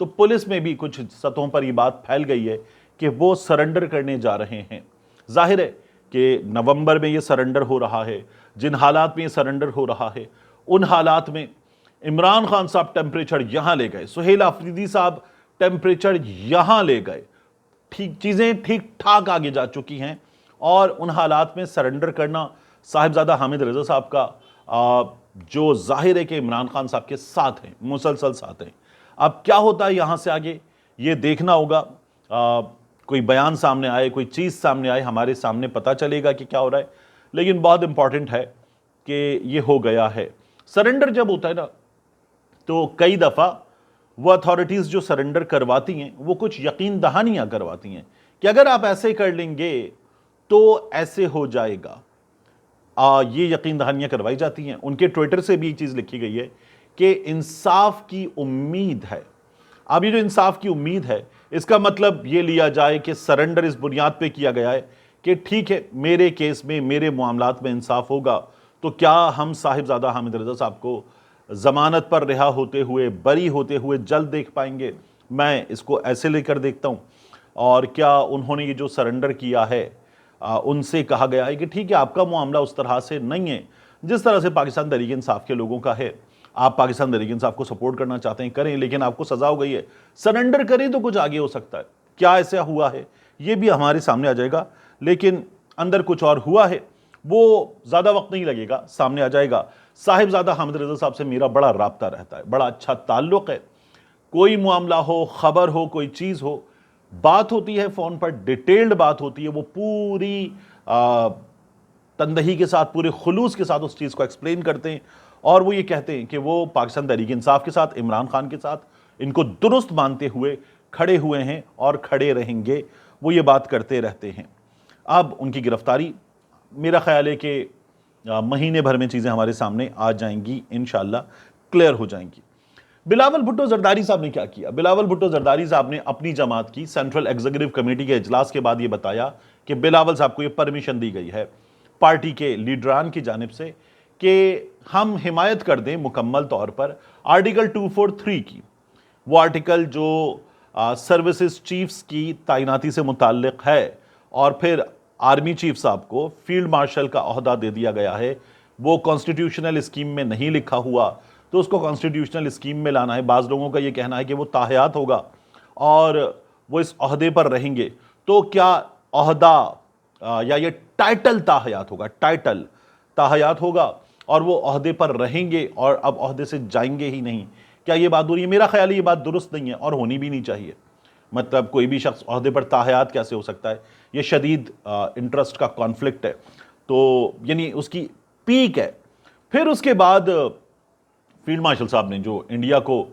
تو پولیس میں بھی کچھ سطحوں پر یہ بات پھیل گئی ہے کہ وہ سرنڈر کرنے جا رہے ہیں۔ ظاہر ہے کہ نومبر میں یہ سرنڈر ہو رہا ہے، جن حالات میں یہ سرنڈر ہو رہا ہے ان حالات میں عمران خان صاحب ٹیمپریچر یہاں لے گئے، سہیل آفریدی صاحب ٹیمپریچر یہاں لے گئے، چیزیں ٹھیک ٹھاک آگے جا چکی ہیں، اور ان حالات میں سرنڈر کرنا صاحبزادہ حامد رضا صاحب کا جو ظاہر ہے کہ عمران خان صاحب کے ساتھ ہیں، مسلسل ساتھ ہیں۔ اب کیا ہوتا ہے یہاں سے آگے یہ دیکھنا ہوگا، کوئی بیان سامنے آئے، کوئی چیز سامنے آئے، ہمارے سامنے پتہ چلے گا کہ کیا ہو رہا ہے، لیکن بہت امپورٹنٹ ہے کہ یہ ہو گیا ہے۔ سرنڈر جب ہوتا ہے نا تو کئی دفعہ وہ اتھارٹیز جو سرنڈر کرواتی ہیں وہ کچھ یقین دہانیاں کرواتی ہیں کہ اگر آپ ایسے کر لیں گے تو ایسے ہو جائے گا، یہ یقین دہانیاں کروائی جاتی ہیں۔ ان کے ٹویٹر سے بھی ایک چیز لکھی گئی ہے کہ انصاف کی امید ہے۔ اب یہ جو انصاف کی امید ہے اس کا مطلب یہ لیا جائے کہ سرنڈر اس بنیاد پہ کیا گیا ہے کہ ٹھیک ہے میرے کیس میں، میرے معاملات میں انصاف ہوگا تو کیا ہم صاحبزادہ حامد رضا صاحب کو ضمانت پر رہا ہوتے ہوئے، بری ہوتے ہوئے جلد دیکھ پائیں گے؟ میں اس کو ایسے لے کر دیکھتا ہوں۔ اور کیا انہوں نے یہ جو سرنڈر کیا ہے ان سے کہا گیا ہے کہ ٹھیک ہے آپ کا معاملہ اس طرح سے نہیں ہے جس طرح سے پاکستان تحریک انصاف کے لوگوں کا ہے، آپ پاکستان تحریک انصاف کو سپورٹ کرنا چاہتے ہیں کریں، لیکن آپ کو سزا ہو گئی ہے، سرنڈر کریں تو کچھ آگے ہو سکتا ہے۔ کیا ایسا ہوا ہے یہ بھی ہمارے سامنے آ جائے گا، لیکن اندر کچھ اور ہوا ہے وہ زیادہ وقت نہیں لگے گا، سامنے آ جائے گا۔ صاحبزادہ حامد رضا صاحب سے میرا بڑا رابطہ رہتا ہے، بڑا اچھا تعلق ہے، کوئی معاملہ ہو، خبر ہو، کوئی چیز ہو، بات ہوتی ہے فون پر، ڈیٹیلڈ بات ہوتی ہے، وہ پوری تندہی کے ساتھ، پورے خلوص کے ساتھ اس چیز کو ایکسپلین کرتے ہیں، اور وہ یہ کہتے ہیں کہ وہ پاکستان تحریک انصاف کے ساتھ، عمران خان کے ساتھ ان کو درست مانتے ہوئے کھڑے ہوئے ہیں اور کھڑے رہیں گے، وہ یہ بات کرتے رہتے ہیں۔ اب ان کی گرفتاری میرا خیال ہے کہ مہینے بھر میں چیزیں ہمارے سامنے آ جائیں گی، انشاءاللہ کلیئر ہو جائیں گی۔ بلاول بھٹو زرداری صاحب نے کیا کیا؟ بلاول بھٹو زرداری صاحب نے اپنی جماعت کی سینٹرل ایگزیکٹو کمیٹی کے اجلاس کے بعد یہ بتایا کہ بلاول صاحب کو یہ پرمیشن دی گئی ہے پارٹی کے لیڈران کی جانب سے کہ ہم حمایت کر دیں مکمل طور پر آرٹیکل 243 کی، وہ آرٹیکل جو سروسز چیفز کی تعیناتی سے متعلق ہے، اور پھر آرمی چیف صاحب کو فیلڈ مارشل کا عہدہ دے دیا گیا ہے، وہ کانسٹیٹیوشنل اسکیم میں نہیں لکھا ہوا تو اس کو کانسٹیٹیوشنل اسکیم میں لانا ہے۔ بعض لوگوں کا یہ کہنا ہے کہ وہ تاحیات ہوگا اور وہ اس عہدے پر رہیں گے، تو کیا عہدہ یا یہ ٹائٹل تاحیات ہوگا، ٹائٹل تاحیات ہوگا اور وہ عہدے پر رہیں گے اور اب عہدے سے جائیں گے ہی نہیں؟ کیا یہ بات ہے؟ میرا خیال ہے یہ بات درست نہیں ہے اور ہونی بھی نہیں چاہیے۔ مطلب کوئی بھی شخص عہدے پر تاحیات کیسے ہو سکتا ہے؟ یہ شدید انٹرسٹ کا کانفلکٹ ہے، تو یعنی اس کی پیک ہے۔ پھر اس کے بعد فیلڈ مارشل صاحب نے جو انڈیا کو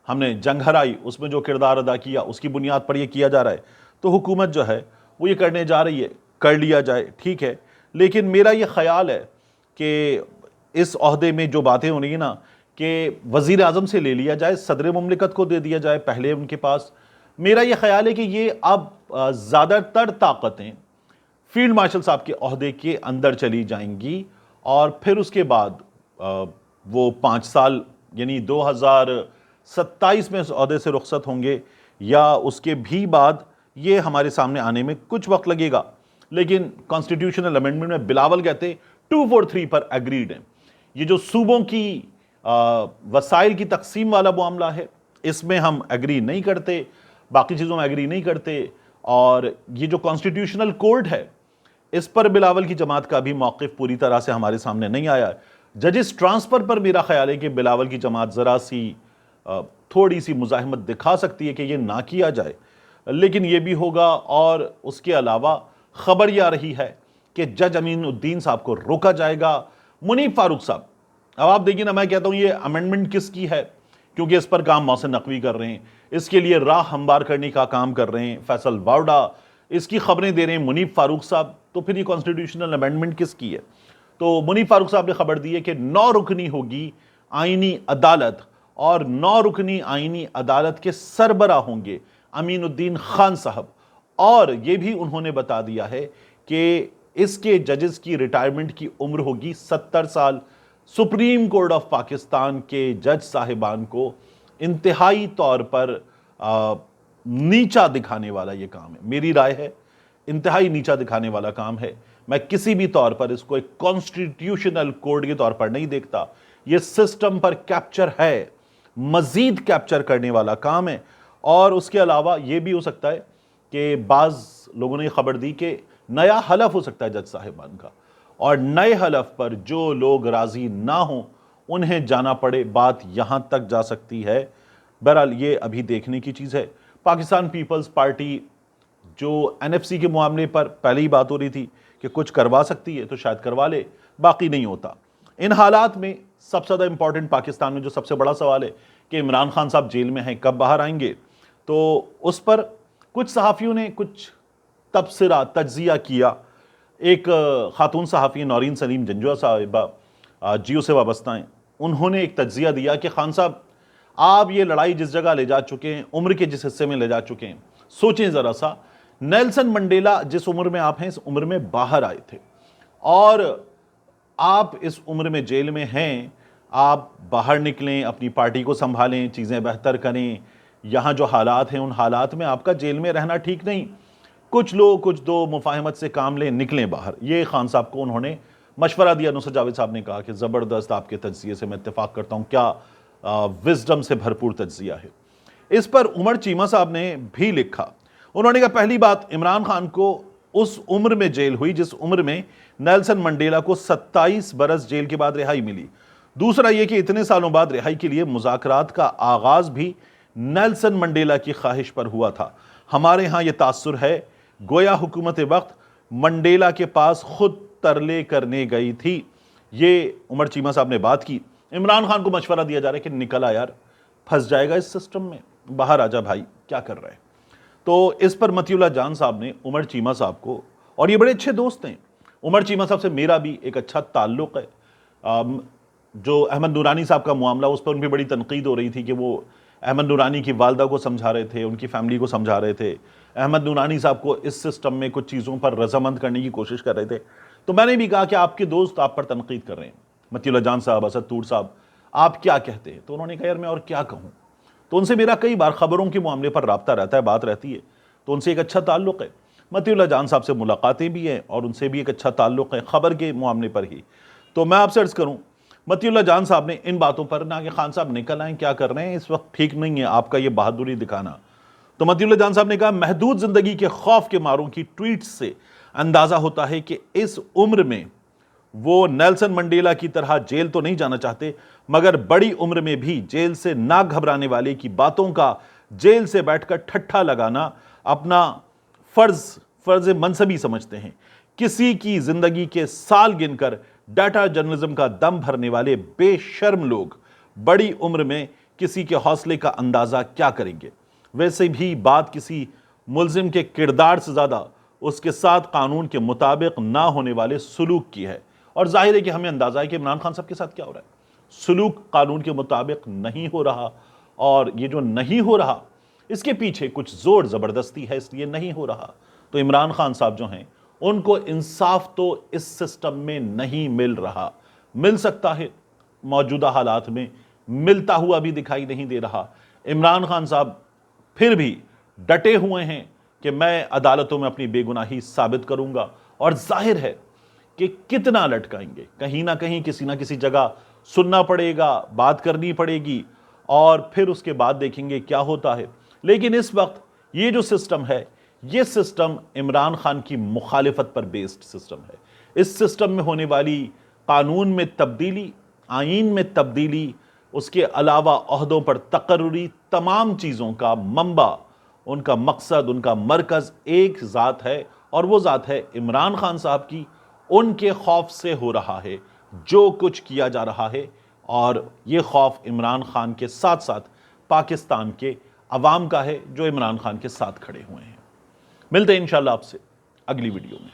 ہم نے جنگ ہرائی اس میں جو کردار ادا کیا، اس کی بنیاد پر یہ کیا جا رہا ہے، تو حکومت جو ہے وہ یہ کرنے جا رہی ہے، کر لیا جائے ٹھیک ہے، لیکن میرا یہ خیال ہے کہ اس عہدے میں جو باتیں ہو رہی ہیں نا کہ وزیر اعظم سے لے لیا جائے، صدر مملکت کو دے دیا جائے پہلے ان کے پاس، میرا یہ خیال ہے کہ یہ اب زیادہ تر طاقتیں فیلڈ مارشل صاحب کے عہدے کے اندر چلی جائیں گی، اور پھر اس کے بعد وہ 5 سال یعنی 2027 میں اس عہدے سے رخصت ہوں گے، یا اس کے بھی بعد یہ ہمارے سامنے آنے میں کچھ وقت لگے گا، لیکن کانسٹیٹیوشنل امینڈمنٹ میں بلاول کہتے ہیں 243 پر ایگریڈ ہیں۔ یہ جو صوبوں کی وسائل کی تقسیم والا معاملہ ہے اس میں ہم ایگری نہیں کرتے، باقی چیزوں میں ایگری نہیں کرتے، اور یہ جو کانسٹیٹیوشنل کورٹ ہے اس پر بلاول کی جماعت کا بھی موقف پوری طرح سے ہمارے سامنے نہیں آیا ہے۔ ججز ٹرانسفر پر میرا خیال ہے کہ بلاول کی جماعت ذرا سی تھوڑی سی مزاحمت دکھا سکتی ہے کہ یہ نہ کیا جائے، لیکن یہ بھی ہوگا۔ اور اس کے علاوہ خبر یہ آ رہی ہے کہ جج امین الدین صاحب کو روکا جائے گا۔ منیب فاروق صاحب، اب آپ دیکھیں نا، میں کہتا ہوں یہ امینڈمنٹ کس کی ہے، کیونکہ اس پر کام محسن نقوی کر رہے ہیں، اس کے لیے راہ ہموار کرنے کا کام کر رہے ہیں فیصل واوڈا، اس کی خبریں دے رہے ہیں منیب فاروق صاحب، تو پھر یہ کانسٹیٹیوشنل امینڈمنٹ کس کی ہے؟ تو منیب فاروق صاحب نے خبر دی ہے کہ 9 رکنی ہوگی آئینی عدالت، اور 9 رکنی آئینی عدالت کے سربراہ ہوں گے امین الدین خان صاحب، اور یہ بھی انہوں نے بتا دیا ہے کہ اس کے ججز کی ریٹائرمنٹ کی عمر ہوگی 70 سال۔ سپریم کورٹ آف پاکستان کے جج صاحبان کو انتہائی طور پر نیچا دکھانے والا یہ کام ہے، میری رائے ہے انتہائی نیچا دکھانے والا کام ہے۔ میں کسی بھی طور پر اس کو ایک کانسٹیٹیوشنل کوڈ کے طور پر نہیں دیکھتا، یہ سسٹم پر کیپچر ہے، مزید کیپچر کرنے والا کام ہے۔ اور اس کے علاوہ یہ بھی ہو سکتا ہے کہ بعض لوگوں نے خبر دی کہ نیا حلف ہو سکتا ہے جج صاحبان کا، اور نئے حلف پر جو لوگ راضی نہ ہوں انہیں جانا پڑے، بات یہاں تک جا سکتی ہے۔ بہرحال یہ ابھی دیکھنے کی چیز ہے۔ پاکستان پیپلز پارٹی جو این ایف سی کے معاملے پر پہلے ہی بات ہو رہی تھی کہ کچھ کروا سکتی ہے تو شاید کروا لے، باقی نہیں ہوتا۔ ان حالات میں سب سے زیادہ امپورٹنٹ پاکستان میں جو سب سے بڑا سوال ہے کہ عمران خان صاحب جیل میں ہیں، کب باہر آئیں گے، تو اس پر کچھ صحافیوں نے کچھ تبصرہ تجزیہ کیا۔ ایک خاتون صحافی نورین سلیم جنجوعہ صاحبہ جیو سے وابستہ ہیں، انہوں نے ایک تجزیہ دیا کہ خان صاحب آپ یہ لڑائی جس جگہ لے جا چکے ہیں، عمر کے جس حصے میں لے جا چکے ہیں، سوچیں ذرا سا، نیلسن منڈیلا جس عمر میں آپ ہیں اس عمر میں باہر آئے تھے، اور آپ اس عمر میں جیل میں ہیں، آپ باہر نکلیں، اپنی پارٹی کو سنبھالیں، چیزیں بہتر کریں، یہاں جو حالات ہیں ان حالات میں آپ کا جیل میں رہنا ٹھیک نہیں، کچھ لوگ کچھ دو مفاہمت سے کام لیں، نکلیں باہر۔ یہ خان صاحب کو انہوں نے مشورہ دیا۔ نصرت جاوید صاحب نے کہا کہ زبردست، آپ کے تجزیے سے میں اتفاق کرتا ہوں، کیا وزڈم سے بھرپور تجزیہ ہے۔ اس پر عمر چیمہ صاحب نے بھی لکھا، انہوں نے کہا پہلی بات، عمران خان کو اس عمر میں جیل ہوئی جس عمر میں نیلسن منڈیلا کو 27 برس جیل کے بعد رہائی ملی۔ دوسرا یہ کہ اتنے سالوں بعد رہائی کے لیے مذاکرات کا آغاز بھی نیلسن منڈیلا کی خواہش پر ہوا تھا۔ ہمارے ہاں یہ تاثر ہے گویا حکومت وقت منڈیلا کے پاس خود ترلے کرنے گئی تھی۔ یہ عمر چیمہ صاحب نے بات کی۔ عمران خان کو مشورہ دیا جا رہا ہے کہ نکل آ یار، پھنس جائے گا اس سسٹم میں، باہر آ جا بھائی، کیا کر رہا ہے۔ تو اس پر متی اللہ جان صاحب نے عمر چیمہ صاحب کو، اور یہ بڑے اچھے دوست ہیں، عمر چیمہ صاحب سے میرا بھی ایک اچھا تعلق ہے۔ جو احمد نورانی صاحب کا معاملہ، اس پر ان پہ بڑی تنقید ہو رہی تھی کہ وہ احمد نورانی کی والدہ کو سمجھا رہے تھے، ان کی فیملی کو سمجھا رہے تھے، احمد نورانی صاحب کو اس سسٹم میں کچھ چیزوں پر رضامند کرنے کی کوشش کر رہے تھے۔ تو میں نے بھی کہا کہ آپ کے دوست آپ پر تنقید کر رہے ہیں، متی اللہ جان صاحب، اسد طور صاحب، آپ کیا کہتے ہیں؟ تو انہوں نے کہا یار میں اور کیا کہوں۔ تو ان سے میرا کئی بار خبروں کے معاملے پر رابطہ رہتا ہے، بات رہتی ہے، تو ان سے ایک اچھا تعلق ہے۔ متی اللہ جان صاحب سے ملاقاتیں بھی ہیں اور ان سے بھی ایک اچھا تعلق ہے خبر کے معاملے پر ہی۔ تو میں آپ سے عرض کروں، متی اللہ جان صاحب نے ان باتوں پر نہ کہ خان صاحب نکل آئیں، کیا کر رہے ہیں اس وقت، ٹھیک نہیں ہے آپ کا یہ بہادری دکھانا۔ تو متی اللہ جان صاحب نے کہا محدود زندگی کے خوف کے ماروں کی ٹویٹ سے اندازہ ہوتا ہے کہ اس عمر میں وہ نیلسن منڈیلا کی طرح جیل تو نہیں جانا چاہتے، مگر بڑی عمر میں بھی جیل سے نہ گھبرانے والے کی باتوں کا جیل سے بیٹھ کر ٹھٹھا لگانا اپنا فرض منصبی سمجھتے ہیں۔ کسی کی زندگی کے سال گن کر ڈیٹا جرنلزم کا دم بھرنے والے بے شرم لوگ بڑی عمر میں کسی کے حوصلے کا اندازہ کیا کریں گے۔ ویسے بھی بات کسی ملزم کے کردار سے زیادہ اس کے ساتھ قانون کے مطابق نہ ہونے والے سلوک کی ہے، اور ظاہر ہے کہ ہمیں اندازہ ہے کہ عمران خان صاحب کے ساتھ کیا ہو رہا ہے۔ سلوک قانون کے مطابق نہیں ہو رہا، اور یہ جو نہیں ہو رہا اس کے پیچھے کچھ زور زبردستی ہے، اس لیے نہیں ہو رہا۔ تو عمران خان صاحب جو ہیں ان کو انصاف تو اس سسٹم میں نہیں مل رہا، مل سکتا ہے موجودہ حالات میں، ملتا ہوا بھی دکھائی نہیں دے رہا۔ عمران خان صاحب پھر بھی ڈٹے ہوئے ہیں کہ میں عدالتوں میں اپنی بے گناہی ثابت کروں گا، اور ظاہر ہے کہ کتنا لٹکائیں گے، کہیں نہ کہیں کسی نہ کسی جگہ سننا پڑے گا، بات کرنی پڑے گی، اور پھر اس کے بعد دیکھیں گے کیا ہوتا ہے۔ لیکن اس وقت یہ جو سسٹم ہے، یہ سسٹم عمران خان کی مخالفت پر بیسڈ سسٹم ہے۔ اس سسٹم میں ہونے والی قانون میں تبدیلی، آئین میں تبدیلی، اس کے علاوہ عہدوں پر تقرری، تمام چیزوں کا منبع، ان کا مقصد، ان کا مرکز ایک ذات ہے، اور وہ ذات ہے عمران خان صاحب کی۔ ان کے خوف سے ہو رہا ہے جو کچھ کیا جا رہا ہے، اور یہ خوف عمران خان کے ساتھ ساتھ پاکستان کے عوام کا ہے جو عمران خان کے ساتھ کھڑے ہوئے ہیں۔ ملتے ہیں انشاءاللہ آپ سے اگلی ویڈیو میں۔